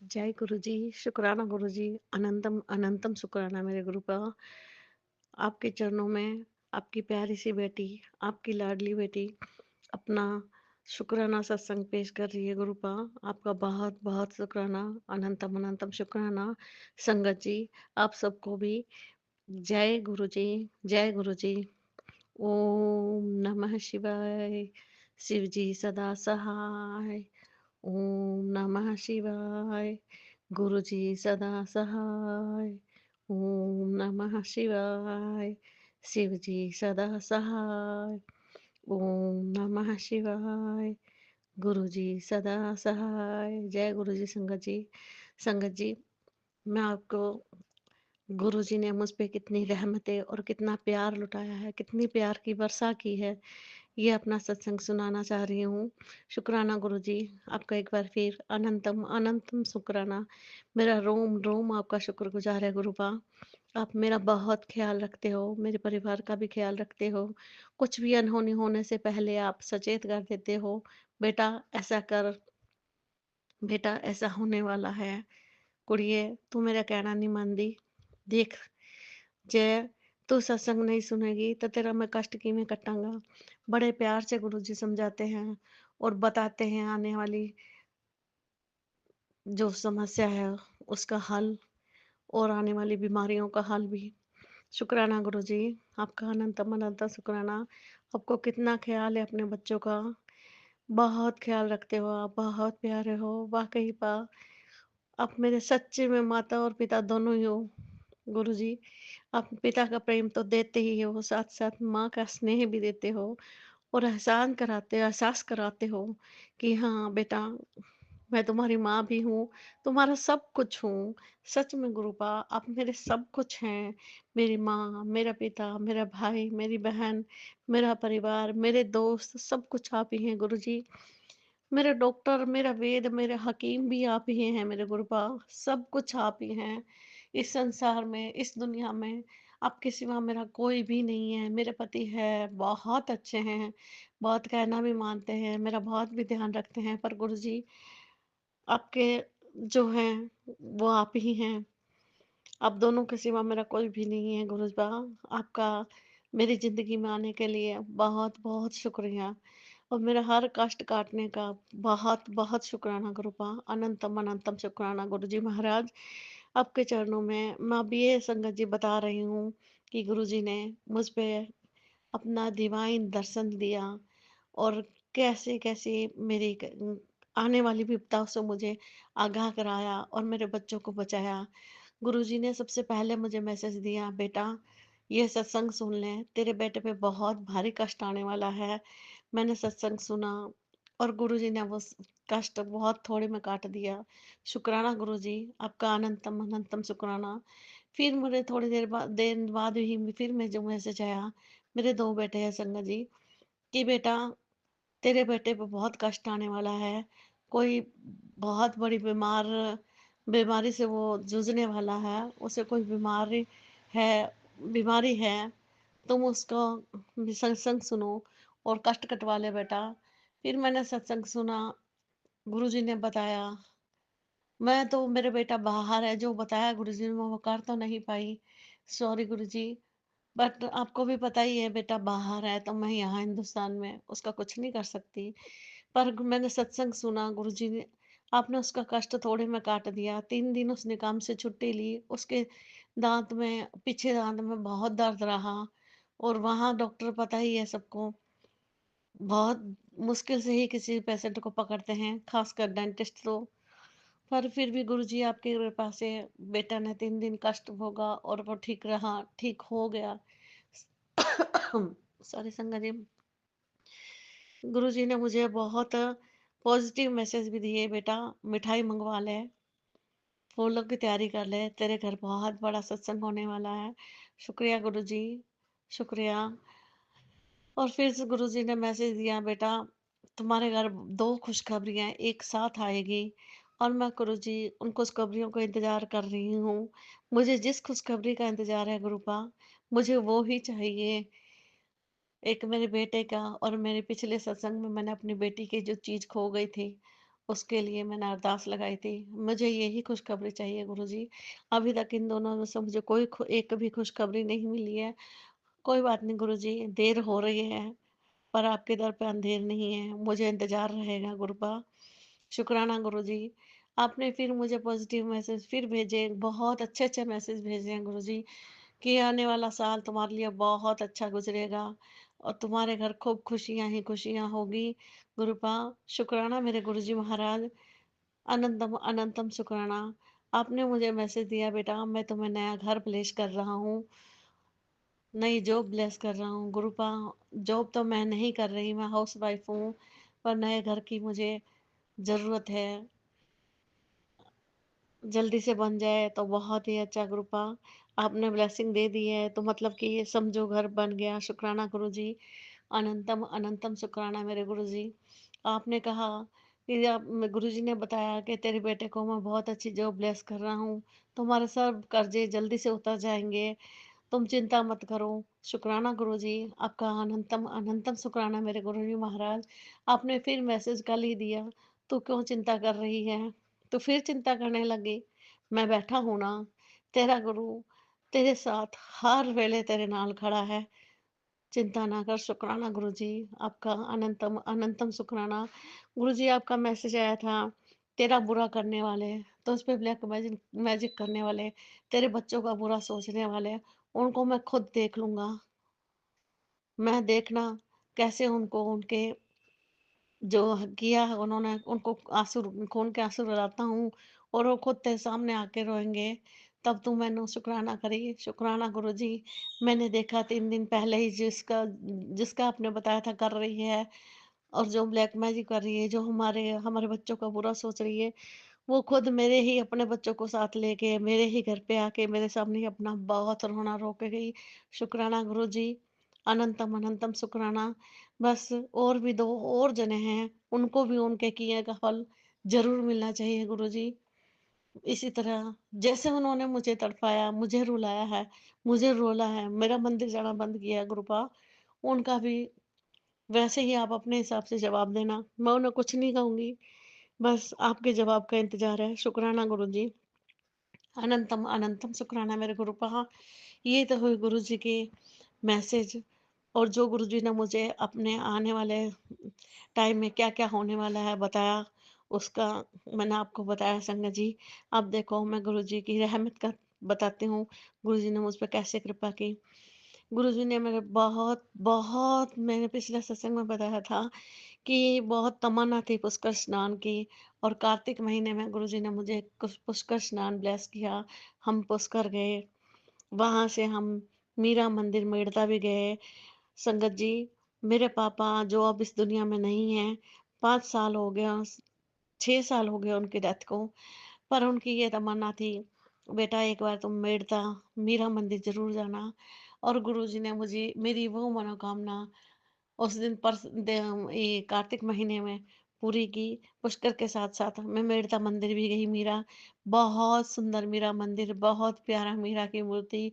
जय गुरु जी। शुक्राना गुरु जी। अनंतम अनंतम शुक्राना मेरे गुरु का। आपके चरणों में आपकी प्यारी सी बेटी, आपकी लाडली बेटी अपना शुक्राना सत्संग पेश कर रही है गुरु पा। आपका बहुत बहुत शुक्राना। अनंतम अनंतम शुक्राना। संगत जी, आप सबको भी जय गुरु जी। जय गुरु जी। ओम नमः शिवाय। शिव जी सदा सहाय। ओम नमः शिवाय। गुरु जी सदा सहाय। ओम नमः शिवाय। शिव जी सदा सहाय। ओम नमः शिवाय। गुरु जी सदा सहाय। जय गुरु जी। संगत जी, संगत जी, मैं आपको, गुरु जी ने मुझ पे कितनी रहमतें और कितना प्यार लुटाया है, कितनी प्यार की वर्षा की है, ये अपना सत्संग सुनाना चाह रही हूँ। शुक्राना गुरु जी। आपका एक बार फिर अनंतम अनंतम शुक्राना। मेरा रोम रोम आपका शुक्रगुजार है गुरुपा। आप मेरा बहुत ख्याल रखते हो, मेरे परिवार का भी ख्याल रखते हो। कुछ भी अनहोनी होने से पहले आप सचेत कर देते हो, बेटा ऐसा कर, बेटा ऐसा होने वाला है, कुड़िए तू मेरा कहना नहीं मानती, देख जय, तू सत्संग नहीं सुनेगी तो तेरा मैं कष्ट की में कटांगा। बड़े प्यार से गुरु जी समझाते हैं और बताते हैं आने वाली जो समस्या है उसका हल, और आने वाली बीमारियों का हल भी। शुक्राना गुरु जी। आपका अनंतम अनंत शुक्राना। आपको कितना ख्याल है अपने बच्चों का, बहुत ख्याल रखते हो आप, बहुत प्यारे हो वाकई पा। आप मेरे सच्चे में माता और पिता दोनों ही हो गुरु जी। आप पिता का प्रेम तो देते ही हो, साथ साथ माँ का स्नेह भी देते हो, और एहसास कराते हो कि हाँ बेटा, मैं तुम्हारी माँ भी हूँ, तुम्हारा सब कुछ हूँ। सच में गुरुपा, आप मेरे सब कुछ हैं। मेरी माँ, मेरा पिता, मेरा भाई, मेरी बहन, मेरा परिवार, मेरे दोस्त, सब कुछ आप ही हैं गुरुजी। मेरे डॉक्टर, मेरा वेद, मेरे हकीम भी आप ही हैं मेरे गुरुपा। सब कुछ आप ही हैं। इस संसार में, इस दुनिया में आपके सिवा मेरा कोई भी नहीं है। मेरे पति है, बहुत अच्छे हैं, बहुत कहना भी मानते हैं, मेरा बहुत भी ध्यान रखते हैं, पर गुरुजी आपके जो हैं वो आप ही हैं। आप दोनों के सिवा मेरा कोई भी नहीं है गुरुजबा। आपका मेरी ज़िंदगी में आने के लिए बहुत-बहुत शुक्रिया, और मेरा हर कष्ट काटने का बहुत-बहुत शुक्राना गुरुपा। अनंतम अनंतम शुक्राना गुरुजी महाराज। आपके चरणों में मैं अब ये संगत जी बता रही हूँ कि गुरुजी ने मुझ पे अपना डिवाइन दर्शन दिया, और कैसे-कैसे मेरी आने वाली विपदाओं से मुझे आगाह कराया और मेरे बच्चों को बचाया। गुरुजी ने सबसे पहले मुझे मैसेज दिया, बेटा ये सत्संग सुन ले, तेरे बेटे पे बहुत भारी कष्ट आने वाला है। मैंने सत्संग सुना और गुरुजी ने वो कष्ट बहुत थोड़े में काट दिया। शुक्राना गुरुजी, आपका अनंतम अनंतम शुक्राना। फिर मुझे थोड़ी देर बाद ही फिर मुझे मैसेज आया, मेरे दो बेटे हैं संगत जी, कि बेटा तेरे बेटे पे बहुत कष्ट आने वाला है। कोई बहुत बड़ी बीमारी से वो जूझने वाला है। उसे कोई है बीमारी है। तुम उसको सत्संग सुनो और कष्ट कटवा ले बेटा। फिर मैंने सत्संग सुना, गुरुजी ने बताया। मैं तो, मेरे बेटा बाहर है, जो बताया गुरुजी ने मैं वो कर तो नहीं पाई। Sorry Guruji. बट आपको भी पता ही है बेटा बाहर है, तो मैं यहाँ हिंदुस्तान में उसका कुछ नहीं कर सकती। पर मैंने सत्संग सुना गुरुजी ने, आपने उसका कष्ट थोड़े में काट दिया। 3 दिन उसने काम से छुट्टी ली। उसके दाँत में, पीछे दाँत में बहुत दर्द रहा, और वहाँ डॉक्टर पता ही है सबको, बहुत मुश्किल से ही किसी पेशेंट को पकड़ते हैं, खासकर डेंटिस्ट तो। पर फिर भी गुरुजी आपकी कृपा से बेटा ने 3 दिन कष्ट भोगा और वो ठीक रहा, ठीक हो गया। सॉरी संगत जी। गुरुजी ने मुझे बहुत पॉजिटिव मैसेज भी दिए, बेटा मिठाई मंगवा ले, फूलों की तैयारी कर ले, तेरे घर बहुत बड़ा सत्संग होने वाला है। शुक्रिया गुरुजी, शुक्रिया। और फिर से गुरुजी ने मैसेज दिया, बेटा तुम्हारे घर 2 खुशखबरियाँ एक साथ आएगी, और मैं गुरुजी उन खुशखबरियों को इंतज़ार कर रही हूँ। मुझे जिस खुशखबरी का इंतज़ार है गुरुपा, मुझे वो ही चाहिए। एक मेरे बेटे का, और मेरे पिछले सत्संग में मैंने अपनी बेटी की जो चीज़ खो गई थी, उसके लिए मैंने अरदास लगाई थी। मुझे यही खुशखबरी चाहिए गुरुजी। अभी तक इन दोनों में से मुझे कोई एक भी खुशखबरी नहीं मिली है। कोई बात नहीं गुरुजी, देर हो रही है, पर आपके दर पे अंधेर नहीं है। मुझे इंतज़ार रहेगा गुरुपा। शुक्राना गुरुजी। आपने फिर मुझे पॉज़िटिव मैसेज फिर भेजे, बहुत अच्छे-अच्छे मैसेज भेजे हैं गुरुजी। कि आने वाला साल तुम्हारे लिए बहुत अच्छा गुजरेगा और तुम्हारे घर खूब खुशियां ही खुशियां होगी। गुरुपा शुक्राना मेरे गुरुजी महाराज। अनंतम अनंतम शुक्राना। आपने मुझे मैसेज दिया बेटा, मैं तुम्हें नया घर ब्लेस कर रहा हूँ, नई जॉब ब्लेस कर रहा हूँ। गुरुपा जॉब तो मैं नहीं कर रही, मैं हाउस वाइफ हूँ, पर नए घर की मुझे ज़रूरत है। जल्दी से बन जाए तो बहुत ही अच्छा गुरुपा। आपने ब्लेसिंग दे दी है तो मतलब कि ये समझो घर बन गया। शुक्राना गुरुजी। अनंतम अनंतम शुक्राना मेरे गुरुजी। आपने कहा कि आप गुरुजी ने बताया कि तेरे बेटे को मैं बहुत अच्छी जॉब ब्लेस कर रहा हूँ, तुम्हारे सब कर्जे जल्दी से उतर जाएंगे, तुम चिंता मत करो। शुक्राना गुरुजी। आपका अनंतम अनंतम शुक्राना मेरे गुरुजी महाराज। आपने फिर मैसेज कल ही दिया, तू क्यों चिंता कर रही है? तो फिर चिंता करने लगी। मैं बैठा हूं ना, तेरा गुरु तेरे साथ हर वेले तेरे नाल खड़ा है। चिंता ना कर। शुक्राना गुरुजी। आपका अनंतम अनंतम शुक्राना। गुरुजी आपका मैसेज आया था, तेरा बुरा करने वाले, तो उस पे ब्लैक मैजिक मैजिक करने वाले, तेरे बच्चों का बुरा सोचने वाले, उनको मैं खुद देख लूंगा। मैं देखना कैसे उनको उनके जो किया है उन्होंने, उनको आँसू खून के आँसू रुलाता हूँ और वो खुद तेरे सामने आके रोएँगे, तब तू मैनू शुकराना करी। शुकराना गुरुजी। मैंने देखा 3 दिन पहले ही जिसका जिसका आपने बताया था कर रही है और जो ब्लैक मैजिक कर रही है, जो हमारे हमारे बच्चों का बुरा सोच रही है, वो खुद मेरे ही अपने बच्चों को साथ लेके मेरे ही घर पे आके मेरे सामने ही अपना बहुत रोना रो के गई। शुक्राना गुरुजी। अनंतम अनंतम शुक्राना। बस और भी 2 और जने हैं, उनको भी उनके किए का फल ज़रूर मिलना चाहिए गुरुजी। इसी तरह जैसे उन्होंने मुझे तड़पाया, मुझे रुलाया है, मुझे रोला है, मेरा मंदिर जाना बंद किया है गुरुपा, उनका भी वैसे ही आप अपने हिसाब से जवाब देना। मैं उन्हें कुछ नहीं कहूँगी, बस आपके जवाब का इंतज़ार है। शुक्राना गुरुजी। अनंतम अनंतम शुक्राना मेरे गुरुपा। ये तो हुई गुरुजी की मैसेज और जो गुरुजी ने मुझे अपने आने वाले टाइम में क्या-क्या होने वाला है बताया, उसका मैंने आपको बताया संगत जी। अब देखो मैं गुरुजी की रहमत का बताती हूँ, गुरुजी ने मुझ पे कैसे कृपा की। गुरुजी ने मेरे बहुत मैंने पिछले सत्संग में बताया था कि बहुत तमन्ना थी पुष्कर स्नान की और कार्तिक महीने में गुरुजी ने मुझे कुछ पुष्कर स्नान ब्लेस किया। हम पुष्कर गए, वहाँ से हम मीरा मंदिर मेड़ता भी गए। संगत जी, मेरे पापा जो अब इस दुनिया में नहीं हैं, 5 साल हो गया, 6 साल हो गए उनकी डेथ को, पर उनकी ये तमन्ना थी, बेटा एक बार तुम मेड़ता मीरा मंदिर ज़रूर जाना। और गुरुजी ने मुझे मेरी वो मनोकामना उस दिन ये कार्तिक महीने में पूरी की। पुष्कर के साथ-साथ मैं मेड़ता मंदिर भी गई मीरा। बहुत सुंदर मीरा मंदिर, बहुत प्यारा मीरा की मूर्ति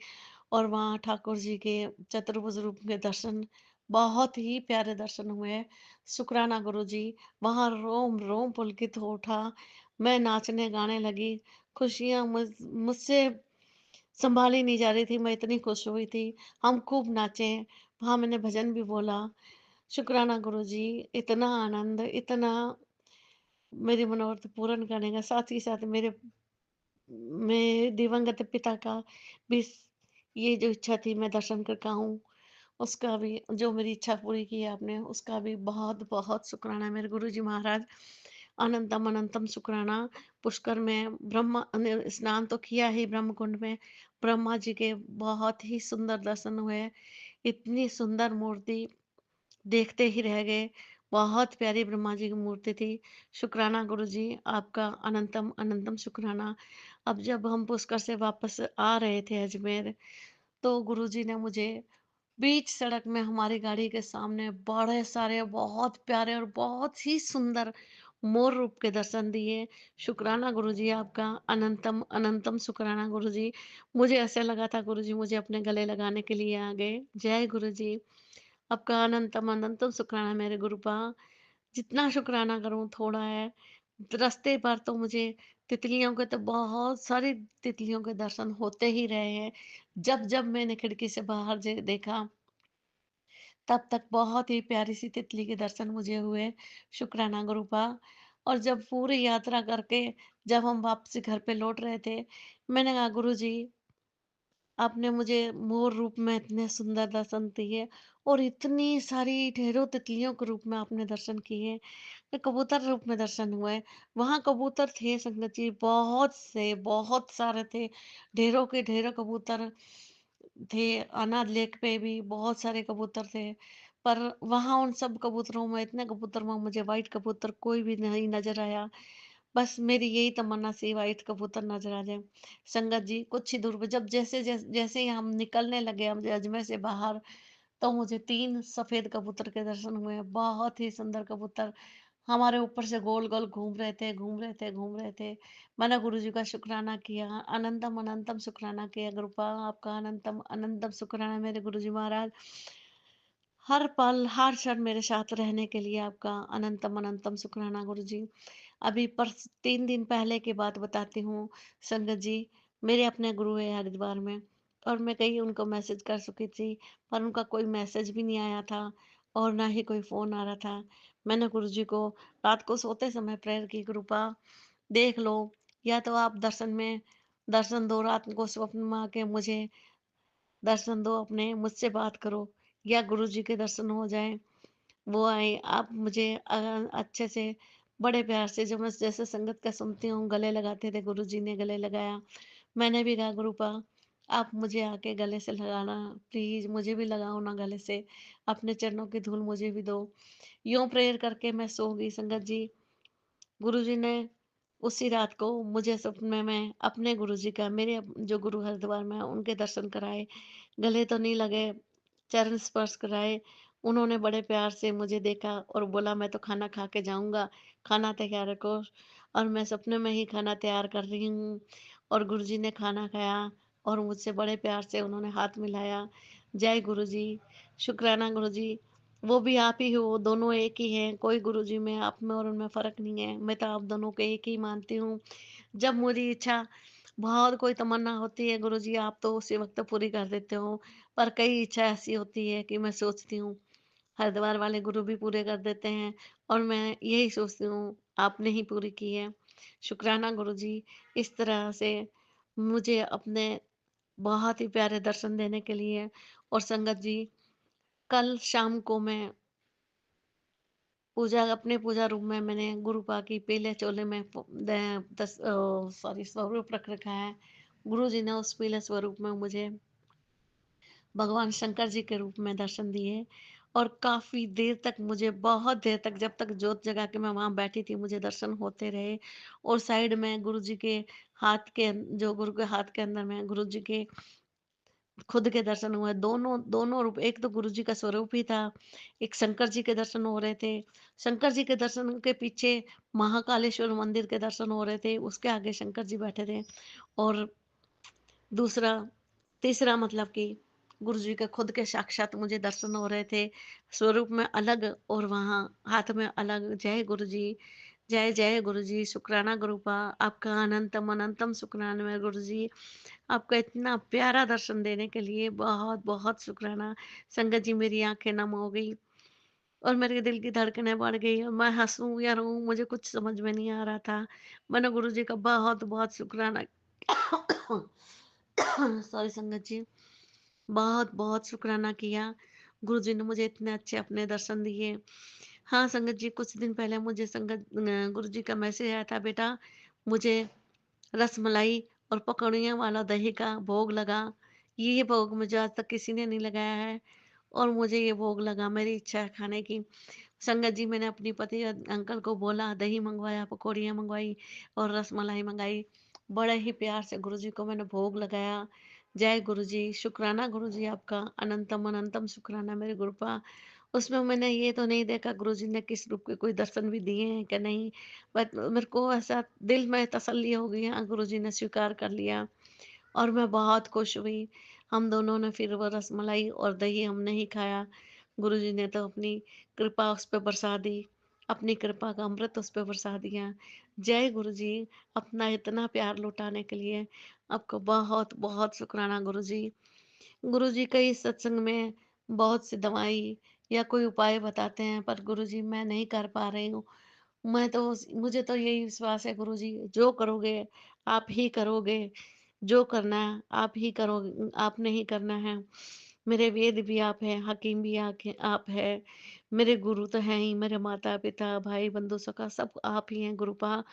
और वहाँ ठाकुर जी के चतुर्भुज रूप के दर्शन, बहुत ही प्यारे दर्शन हुए। शुक्राना गुरुजी। वहाँ रोम-रोम पुलकित हो उठा। मैं नाचने गाने लगी। खुशियाँ मुझसे सँभाली नहीं जा रही थी, मैं इतनी खुश हुई थी। हम खूब नाचे, वहाँ मैंने भजन भी बोला। शुक्राना गुरुजी। इतना आनंद, इतना मेरी मनोरथ पूर्ण करने का, साथ ही साथ मेरे दिवंगत पिता का भी ये जो इच्छा थी मैं दर्शन करके आऊँ, उसका भी जो मेरी इच्छा पूरी की है आपने, उसका भी बहुत-बहुत शुक्राना मेरे गुरुजी महाराज। अनंतम अनंतम शुक्राना। पुष्कर में ब्रह्मा ने स्नान तो किया ही ब्रह्म कुंड में, ब्रह्मा जी के बहुत ही सुंदर दर्शन हुए। इतनी सुंदर मूर्ति देखते ही रह गए। बहुत प्यारी ब्रह्मा जी की मूर्ति थी। शुक्राना गुरुजी। आपका अनंतम अनंतम शुक्राना। अब जब हम पुष्कर से वापस आ रहे थे अजमेर, तो गुरुजी ने मुझे बीच सड़क में हमारी गाड़ी के सामने बड़े सारे बहुत प्यारे और बहुत ही सुंदर मोर रूप के दर्शन दिए। शुक्राना गुरुजी आपका। अनंतम अनंतम शुक्राना गुरुजी। मुझे ऐसा लगा था गुरुजी मुझे अपने गले लगाने के लिए आ गए। जय गुरुजी। आपका अनंतम अनंतम शुक्राना मेरे गुरुपा। जितना शुक्राना करूँ थोड़ा है। रास्ते भर तो मुझे तितलियों के तो बहुत सारी तितलियों के दर्शन होते ही रहे हैं। जब-जब मैंने खिड़की से बाहर देखा, तब तक बहुत ही प्यारी-सी तितली के दर्शन मुझे हुए, शुक्राना गुरु का। और जब पूरी यात्रा करके जब हम वापसी घर पे लौट रहे थे, मैंने कहा गुरुजी, आपने मुझे मोर रूप में इतने सुंदर दर्शन दिए और इतनी सारी ढेरों तितलियों के रूप में आपने दर्शन किए, कबूतर रूप में दर्शन हुए। वहाँ कबूतर थे संगत जी, बहुत से, बहुत सारे थे। ढेरों के ढेरों कबूतर थे। अनाथ लेक पे भी बहुत सारे कबूतर थे। पर वहाँ उन सब कबूतरों में, इतने कबूतर में मुझे व्हाइट कबूतर कोई भी नहीं नज़र आया। बस मेरी यही तमन्ना थी, व्हाइट कबूतर नज़र आ जाए। संगत जी, कुछ ही दूर पे जब जैसे ही हम निकलने लगे हम अजमेर से बाहर, तो मुझे 3 सफ़ेद कबूतर के दर्शन हुए। बहुत ही सुंदर कबूतर हमारे ऊपर से गोल-गोल घूम रहे थे, घूम रहे थे, घूम रहे थे। मैंने गुरुजी का शुक्राना किया, अनंतम अनंतम शुक्राना किया गुरुपा, आपका अनंतम अनंतम शुक्राना मेरे गुरुजी महाराज। हर पल, हर क्षण मेरे साथ रहने के लिए आपका अनंतम अनंतम शुक्राना गुरुजी। अभी 3 दिन पहले की बात बताती हूँ संगत जी। मेरे अपने गुरु है हरिद्वार में, और मैं कहीं उनको मैसेज कर चुकी थी, पर उनका कोई मैसेज भी नहीं आया था और ना ही कोई फ़ोन आ रहा था। मैंने गुरुजी को रात को सोते समय प्रेयर की, कृपा देख लो, या तो आप दर्शन दो, रात को स्वप्न में आके मुझे दर्शन दो अपने, मुझसे बात करो, या गुरुजी के दर्शन हो जाएँ। वो आए, आप मुझे अच्छे से बड़े प्यार से, जो मैं जैसे संगत का सुनती हूँ, गले लगाते थे, गुरुजी ने गले लगाया। मैंने भी कहा गुरुपा, आप मुझे आके गले से लगाना, प्लीज़ मुझे भी लगाओ ना गले से, अपने चरणों की धूल मुझे भी दो। यूँ प्रेयर करके मैं सो गई संगत जी। गुरुजी ने उसी रात को मुझे सपने में अपने गुरुजी का, मेरे जो गुरु हरिद्वार में हैं, उनके दर्शन कराए। गले तो नहीं लगे, चरण स्पर्श कराए। उन्होंने बड़े प्यार से मुझे देखा और बोला, मैं तो खाना खा के जाऊँगा, खाना तैयार रखो। और मैं सपने में ही खाना तैयार कर रही हूँ और गुरुजी ने खाना खाया और मुझसे बड़े प्यार से उन्होंने हाथ मिलाया। जय गुरुजी, शुक्राना गुरुजी। वो भी आप ही हो, दोनों एक ही हैं, कोई गुरुजी में, आप में और उनमें फ़र्क नहीं है। मैं तो आप दोनों को एक ही मानती हूँ। जब मेरी इच्छा, बहुत कोई तमन्ना होती है गुरुजी, आप तो उसी वक़्त पूरी कर देते हो। पर कई इच्छा ऐसी होती है कि मैं सोचती हूँ, हरिद्वार वाले गुरु भी पूरे कर देते हैं और मैं यही सोचती हूँ, आपने ही पूरी की है। शुक्राना गुरुजी, इस तरह से मुझे अपने बहुत ही प्यारे दर्शन देने के लिए। और संगत जी, कल शाम को मैं अपने पूजा रूम में मैंने गुरुपा की पीले चोले में स्वरूप रख रखा है। गुरुजी ने उस पीले स्वरूप में मुझे भगवान शंकर जी के रूप में दर्शन दिए और काफ़ी देर तक, मुझे बहुत देर तक, जब तक जोत जगा के मैं वहाँ बैठी थी, मुझे दर्शन होते रहे। और साइड में गुरु जी के जो गुरु के हाथ के अंदर में गुरु जी के खुद के दर्शन हुए। दोनों दोनों रूप, एक तो गुरु जी का स्वरूप ही था, एक शंकर जी के दर्शन हो रहे थे। शंकर जी के दर्शन के पीछे महाकालेश्वर मंदिर के दर्शन हो रहे थे, उसके आगे शंकर जी बैठे थे। और दूसरा तीसरा मतलब कि गुरुजी के खुद के साक्षात मुझे दर्शन हो रहे थे, स्वरूप में अलग और वहाँ हाथ में अलग। जय गुरुजी, जय जय गुरुजी, शुक्राना गुरुपा, आपका अनंतम अनंतम शुक्राना मेरे गुरुजी। आपका इतना प्यारा दर्शन देने के लिए बहुत बहुत शुक्राना। संगत जी, मेरी आंखें नम हो गई और मेरे दिल की धड़कनें बढ़ गई और मैं हंसूं या रोऊं, मुझे कुछ समझ में नहीं आ रहा था। मैंने गुरुजी का बहुत बहुत शुक्राना सॉरी संगत जी, बहुत-बहुत शुक्राना किया। गुरुजी ने मुझे इतने अच्छे अपने दर्शन दिए। हाँ, संगत जी, कुछ दिन पहले मुझे गुरुजी का मैसेज आया था, बेटा मुझे रसमलाई और पकौड़ियों वाला दही का भोग लगा। ये भोग मुझे आज तक किसी ने नहीं लगाया है और मुझे ये भोग लगा, मेरी इच्छा है खाने की। संगत जी, मैंने अपनी पति अंकल को बोला, दही मँगवाया, पकौड़ियाँ मँगवाई और रसमलाई मँगाई। बड़े ही प्यार से गुरुजी को मैंने भोग लगाया। जय गुरुजी, शुक्राना गुरुजी आपका, अनंतम अनंतम शुक्राना मेरे गुरुपा। उसमें मैंने ये तो नहीं देखा गुरुजी ने किस रूप के कोई दर्शन भी दिए हैं कि नहीं, बट मेरे को ऐसा दिल में तसल्ली हो गई, हाँ, गुरुजी ने स्वीकार कर लिया और मैं बहुत खुश हुई। हम दोनों ने फिर वो रसमलाई और दही हमने ही खाया। गुरुजी ने तो अपनी कृपा उस पे बरसा दी अपनी कृपा का अमृत उस पे बरसा दिया। जय गुरु जी, अपना इतना प्यार लौटाने के लिए आपको बहुत-बहुत शुक्राना गुरु जी। गुरु जी कई सत्संग में बहुत सी दवाई या कोई उपाय बताते हैं, पर गुरु जी मैं नहीं कर पा रही हूँ। मैं तो मुझे तो यही विश्वास है गुरु जी, जो करोगे आप ही करोगे, जो करना है आप ही करोगे, आपने ही करना है। मेरे वेद भी आप हैं, हकीम भी आप हैं, मेरे गुरु तो हैं ही, मेरे माता-पिता, भाई, बंधु, सखा सब आप ही हैं गुरुपा।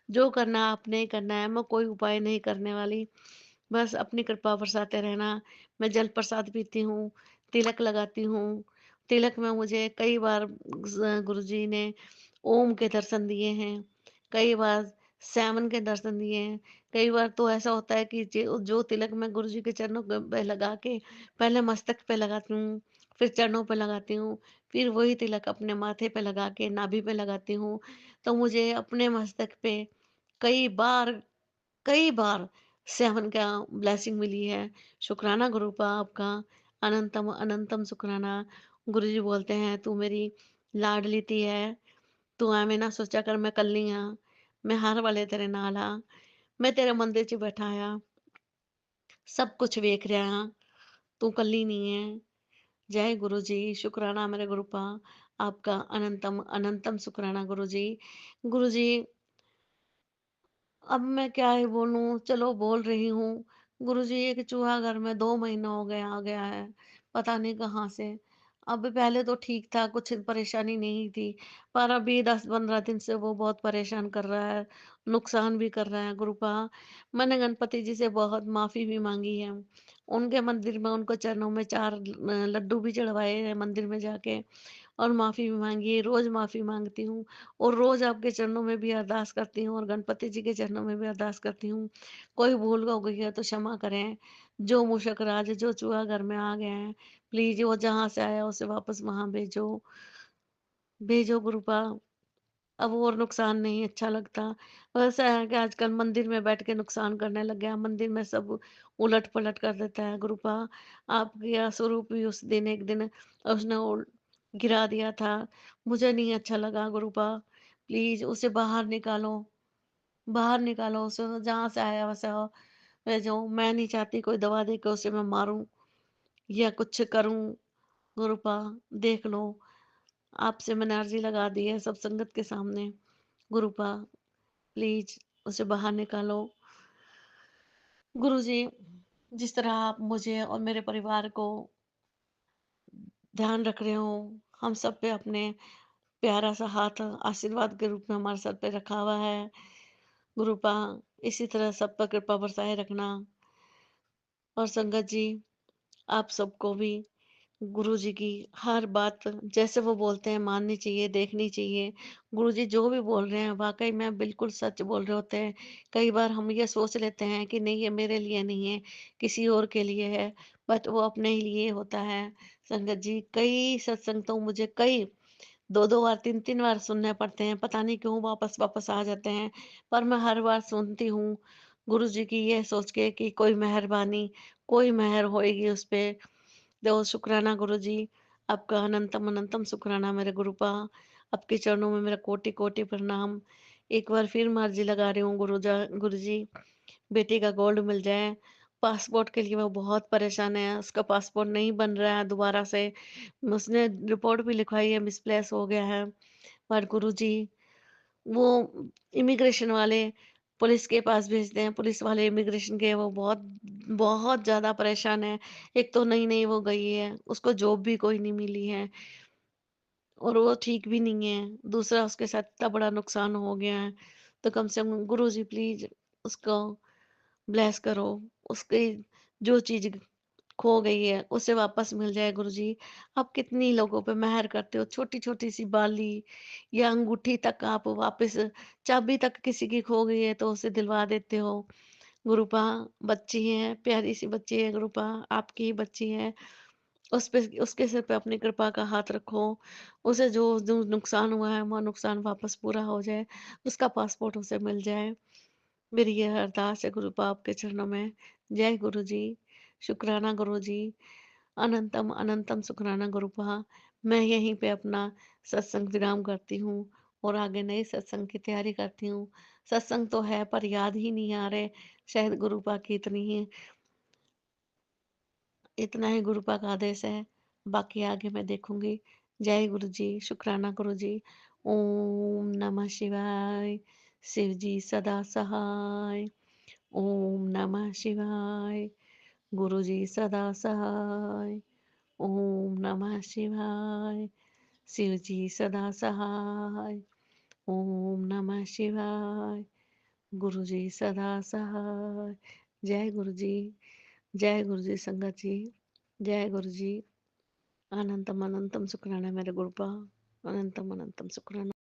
जो करना आपने ही करना है, मैं कोई उपाय नहीं करने वाली। बस अपनी कृपा बरसाते रहना। मैं जल प्रसाद पीती हूँ, तिलक लगाती हूँ। तिलक में मुझे कई बार गुरुजी ने ओम के दर्शन दिए हैं, कई बार स्यामन के दर्शन दिए हैं। कई बार तो ऐसा होता है कि जो जो तिलक मैं गुरुजी के चरणों पे लगा के पहले मस्तक पे लगाती हूँ, फिर चरणों पे लगाती हूँ, फिर वही तिलक अपने माथे पे लगा के नाभि पे लगाती हूँ। तो मुझे अपने मस्तक पे कई बार कई बार सेवन का ब्लेसिंग मिली है। शुक्राना गुरुपा आपका, अनंतम अनंतम शुक्राना। गुरुजी बोलते हैं तू मेरी लाडली धी है, तू ਐਵੇਂ ना सोचा कर मैं कल्ली हाँ, मैं हर वाले तेरे नाल हाँ, मैं तेरे मंदिर च बैठा हाँ, सब कुछ वेख रहा हाँ, तू कल्ली नहीं है। जय गुरु जी, शुक्राना मेरे गुरुपा, आपका अनंतम अनंतम शुक्राना गुरु जी। गुरु जी अब मैं क्या ही बोलूँ, चलो बोल रही हूँ। गुरुजी एक चूहा घर में 2 महीना हो गया आ गया है, पता नहीं कहाँ से। अब पहले तो ठीक था, कुछ परेशानी नहीं थी, पर अभी 10-15 दिन से वो बहुत परेशान कर रहा है, नुकसान भी कर रहा है गुरुपा। मैंने गणपति जी से बहुत माफ़ी भी माँगी है। उनके मंदिर में उनको चरणों में 4 लड्डू भी चढ़वाए हैं मंदिर में जाके। और माफ़ी भी माँगी है, रोज़ माफ़ी माँगती हूँ और रोज़ आपके चरणों में भी अरदास करती हूँ और गणपति जी के चरणों में भी अरदास करती हूँ। कोई भूल हो गई है तो क्षमा करें। जो मूषक राज, जो चूहा घर में आ गए हैं, प्लीज़ वो जहाँ से आया उसे वापस वहाँ भेजो। भेजो गुरुपा। अब और नुकसान नहीं अच्छा लगता। ऐसा है कि आजकल मंदिर में बैठ के नुकसान करने लग गया, मंदिर में सब उलट-पलट कर देता है गुरुपा। आपका स्वरूप भी उस दिन एक दिन उसने गिरा दिया था। मुझे नहीं अच्छा लगा गुरुपा। प्लीज़ उसे बाहर निकालो उसे जहाँ से आया वैसे हो भेजो। मैं नहीं चाहती कोई दवा दे के उसे मैं मारूँ या कुछ करूँ गुरुपा। देख लो, आपसे मैंने अर्ज़ी लगा दी है सब संगत के सामने। गुरुपा प्लीज उसे बाहर निकालो। गुरुजी, जिस तरह आप मुझे और मेरे परिवार को ध्यान रख रहे हो, हम सब पे अपने प्यारा सा हाथ आशीर्वाद के रूप में हमारे सर पे रखा हुआ है। गुरुपा इसी तरह सब पर कृपा बरसाए रखना। और संगत जी, आप सबको भी गुरुजी की हर बात जैसे वो बोलते हैं माननी चाहिए, देखनी चाहिए। गुरुजी जो भी बोल रहे हैं वाक़ई में बिल्कुल सच बोल रहे होते हैं। कई बार हम ये सोच लेते हैं कि नहीं ये मेरे लिए नहीं है, किसी और के लिए है, बट वो अपने ही लिए होता है। संगत जी कई सत्संग तो मुझे कई 2-2 बार 3-3 बार सुनने पड़ते हैं, पता नहीं क्यों वापस-वापस आ जाते हैं। पर मैं हर बार सुनती हूँ गुरुजी की ये सोच के कि कोई मेहरबानी, कोई मेहर होएगी उस पे। दो शुक्राना गुरुजी, आपका अनंतम अनंतम शुक्राना मेरे गुरुपा। आपके चरणों में मेरा कोटि-कोटि प्रणाम। एक बार फिर मैं अर्ज़ी लगा रही हूँ गुरुजी, बेटी का गोल्ड मिल जाए। पासपोर्ट के लिए वो बहुत परेशान है, उसका पासपोर्ट नहीं बन रहा है दोबारा से। उसने रिपोर्ट भी लिखवाई है, मिसप्लेस हो गया है। पर गुरुजी वो इमिग्रेशन वाले पुलिस के पास भेजते हैं, पुलिस वाले इमिग्रेशन के वो बहुत बहुत ज़्यादा परेशान है। एक तो नई-नई वो गई है, उसको जॉब भी कोई नहीं मिली है और वो ठीक भी नहीं है। दूसरा उसके साथ इतना बड़ा नुकसान हो गया है, तो कम से कम गुरुजी प्लीज़ उसको ब्लेस करो। उसकी जो चीज़ खो गई है, उसे वापस मिल जाए गुरुजी। आप कितनी लोगों पे मेहर करते हो, छोटी-छोटी सी बाली या अंगूठी तक आप वापस चाबी तक किसी की खो गई है तो उसे दिलवा देते हो। गुरुपा बच्ची है, प्यारी सी बच्ची है गुरुपा, आपकी ही बच्ची है। उस पे उसके सिर पे अपनी कृपा का हाथ रखो। उसे जो जो नुकसान हुआ है, वो नुकसान वापस पूरा हो जाए, उसका पासपोर्ट उसे मिल जाए। मेरी ये अरदास है गुरुपा आपके चरणों में। जय गुरु जी, शुक्राना गुरु जी, अनंतम अनंतम शुक्राना गुरुपा। मैं यहीं पे अपना सत्संग विराम करती हूँ। और आगे नए सत्संग की तैयारी करती हूँ। सत्संग तो है पर याद ही नहीं आ रहे, शायद गुरुपा की इतना ही गुरुपा का आदेश है, बाकी आगे मैं देखूंगी। जय गुरु जी, शुक्राना गुरु जी। ओम नमः शिवाय। शिव जी सदा सहाय। ओम नमः शिवाय। गुरु जी सदा सहाय। ओम नमः शिवाय। शिव जी सदा सहाय। ओम नमः शिवाय। गुरु जी सदा सहाय। जय गुरु जी। जय गुरु जी संगत जी। जय गुरु जी। अनंतम अनंतम शुक्राना मेरे गुरुपा। अनंतम अनंतम शुक्राना।